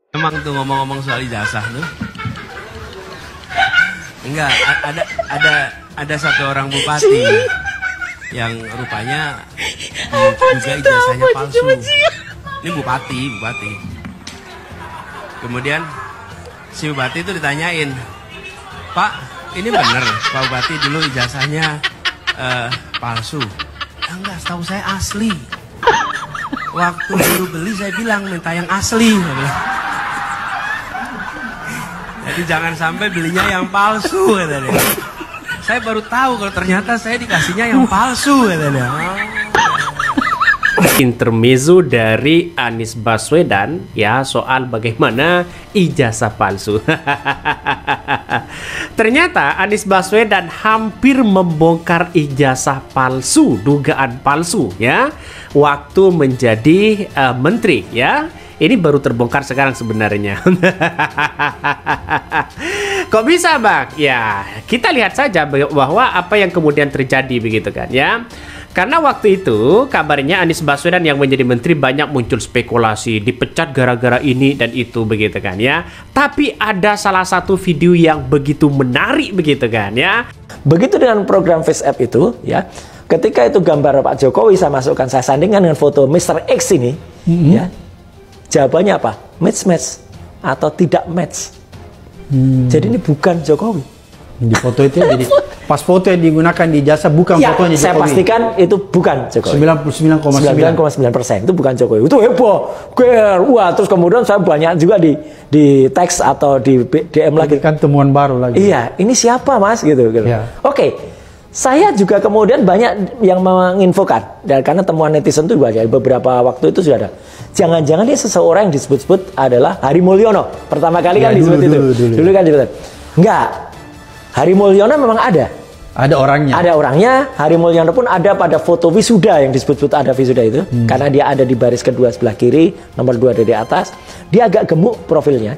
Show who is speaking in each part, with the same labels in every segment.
Speaker 1: Emang tuh ngomong-ngomong soal ijazah tuh, enggak ada satu orang bupati yang rupanya juga ijazahnya palsu. Ini bupati. Kemudian si bupati itu ditanyain, Pak, ini bener Pak Bupati dulu ijazahnya palsu? Enggak, setahu saya asli. Waktu dulu beli saya bilang minta yang asli. Jadi jangan sampai belinya yang palsu, katanya. Saya baru tahu kalau ternyata saya dikasihnya yang palsu, katanya.
Speaker 2: Intermezzo dari Anies Baswedan ya soal bagaimana ijazah palsu. Ternyata Anies Baswedan hampir membongkar ijazah palsu, dugaan palsu ya waktu menjadi menteri ya. Ini baru terbongkar sekarang sebenarnya. Kok bisa, Bang? Ya, kita lihat saja bahwa apa yang kemudian terjadi begitu kan ya. Karena waktu itu kabarnya Anies Baswedan yang menjadi menteri banyak muncul spekulasi, dipecat gara-gara ini dan itu begitu kan ya. Tapi ada salah satu video yang begitu menarik begitu kan ya.
Speaker 3: Begitu dengan program Face App itu ya. Ketika itu gambar Pak Jokowi saya masukkan, saya sandingkan dengan foto Mr. X ini ya. Jawabannya apa? Match atau tidak match. Jadi ini bukan Jokowi.
Speaker 4: Di foto itu jadi pas foto yang digunakan di ijazah bukan
Speaker 3: ya,
Speaker 4: fotonya Jokowi.
Speaker 3: Saya pastikan itu bukan Jokowi. 99,9% itu bukan Jokowi. Itu heboh. Wah, terus kemudian saya banyak juga di teks atau di DM lagi.
Speaker 4: Kan temuan baru lagi.
Speaker 3: Iya, ini siapa Mas gitu.
Speaker 4: Ya.
Speaker 3: Oke. Saya juga kemudian banyak yang menginfokan, dan karena temuan netizen itu banyak, beberapa waktu itu sudah ada. Jangan-jangan dia seseorang yang disebut-sebut adalah Hari Mulyono. Pertama kali kan disebut itu. Dulu kan disebut. Enggak. Hari Mulyono memang ada.
Speaker 4: Ada orangnya.
Speaker 3: Ada orangnya. Hari Mulyono pun ada pada foto wisuda yang disebut-sebut ada wisuda itu. Karena dia ada di baris kedua sebelah kiri, nomor 2 ada di atas. Dia agak gemuk profilnya.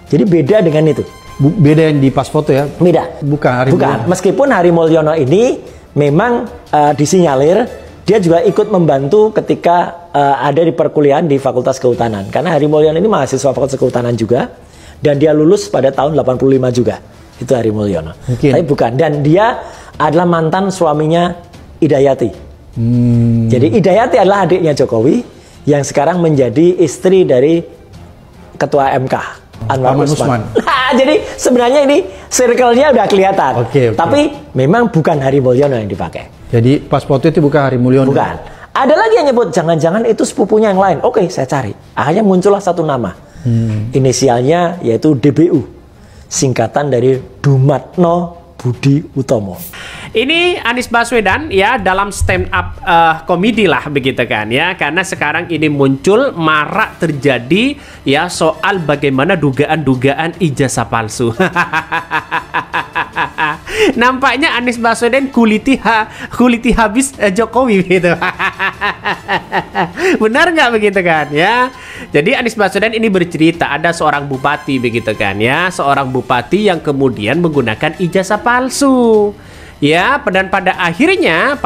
Speaker 3: Jadi beda dengan itu.
Speaker 4: Beda yang di pas foto ya?
Speaker 3: Beda.
Speaker 4: Bukan Hari Mulyono.
Speaker 3: Meskipun Hari Mulyono ini memang disinyalir dia juga ikut membantu ketika ada di perkuliahan di Fakultas Kehutanan. Karena Hari Mulyono ini mahasiswa Fakultas Kehutanan juga, dan dia lulus pada tahun 85 juga. Itu Hari Mulyono. Tapi bukan. Dan dia adalah mantan suaminya Idayati. Jadi Idayati adalah adiknya Jokowi yang sekarang menjadi istri dari Ketua MK. Anwar Usman. Nah, jadi sebenarnya ini circle-nya udah kelihatan. Tapi memang bukan Hari Mulyono yang dipakai.
Speaker 4: Jadi pas foto itu bukan Hari Mulyono.
Speaker 3: Bukan. Ada lagi yang nyebut jangan-jangan itu sepupunya yang lain. Oke, saya cari. Akhirnya muncullah satu nama. Inisialnya yaitu DBU. Singkatan dari Dumatno Budi Utomo.
Speaker 2: Ini Anies Baswedan ya dalam stand up komedi lah begitu kan ya, karena sekarang ini muncul marak terjadi ya soal bagaimana dugaan-dugaan ijazah palsu. Nampaknya Anies Baswedan kuliti habis Jokowi gitu. Benar nggak begitu kan ya? Jadi Anies Baswedan ini bercerita ada seorang bupati begitu kan ya, seorang bupati yang kemudian menggunakan ijazah palsu. Ya, dan pada akhirnya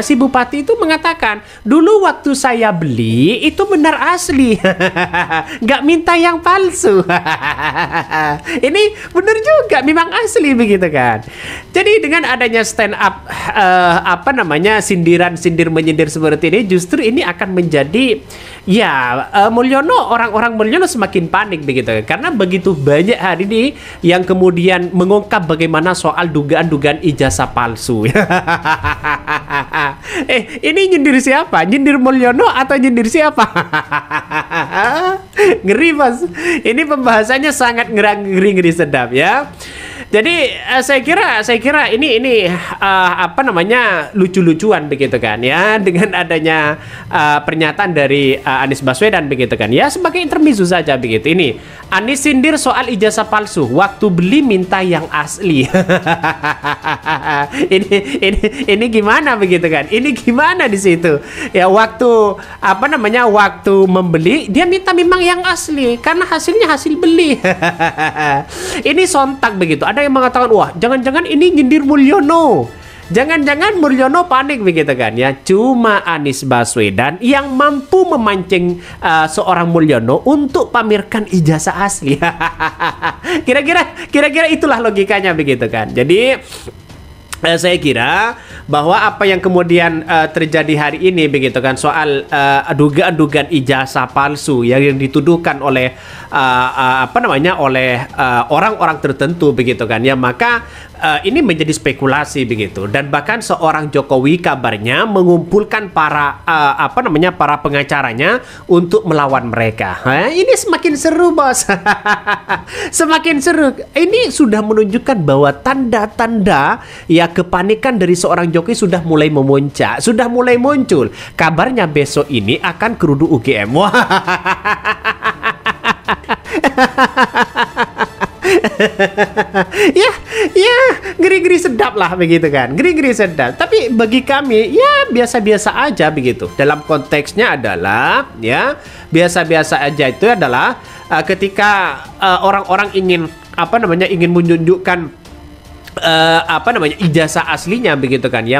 Speaker 2: si bupati itu mengatakan, dulu waktu saya beli itu benar asli, nggak minta yang palsu. Ini benar juga, memang asli begitu kan. Jadi dengan adanya stand up, sindir menyindir seperti ini, justru ini akan menjadi Mulyono, orang-orang Mulyono semakin panik begitu, karena begitu banyak hari ini yang kemudian mengungkap bagaimana soal dugaan-dugaan ijazah palsu. Ini nyindir siapa? Nyindir Mulyono atau nyindir siapa? Ngeri Mas. Ini pembahasannya sangat ngeri sedap ya. Jadi saya kira ini lucu-lucuan begitu kan ya, dengan adanya pernyataan dari Anies Baswedan begitu kan ya, sebagai intermezzo saja begitu. Ini Anies sindir soal ijazah palsu, waktu beli minta yang asli. ini gimana begitu kan? Ini gimana di situ? Ya waktu membeli dia minta memang yang asli karena hasilnya hasil beli. Ini sontak begitu. Ada yang mengatakan, wah jangan-jangan ini nyindir Mulyono. Jangan-jangan Mulyono panik begitu kan ya. Cuma Anies Baswedan yang mampu memancing seorang Mulyono untuk pamerkan ijazah asli. Kira-kira itulah logikanya begitu kan. Jadi saya kira bahwa apa yang kemudian terjadi hari ini begitu kan soal dugaan-dugaan ijazah palsu yang dituduhkan oleh oleh orang-orang tertentu begitu kan ya, maka ini menjadi spekulasi begitu, dan bahkan seorang Jokowi kabarnya mengumpulkan para para pengacaranya untuk melawan mereka. Ini semakin seru, Bos. Semakin seru. Ini sudah menunjukkan bahwa tanda-tanda ya kepanikan dari seorang Jokowi sudah mulai memuncak, sudah mulai muncul. Kabarnya besok ini akan kerudu UGM. Wah. ya ngeri-ngeri sedap lah begitu kan, ngeri-ngeri sedap. Tapi bagi kami ya biasa-biasa aja begitu. Dalam konteksnya adalah ya biasa-biasa aja itu adalah ketika orang-orang ingin ingin menunjukkan ijazah aslinya begitu kan ya.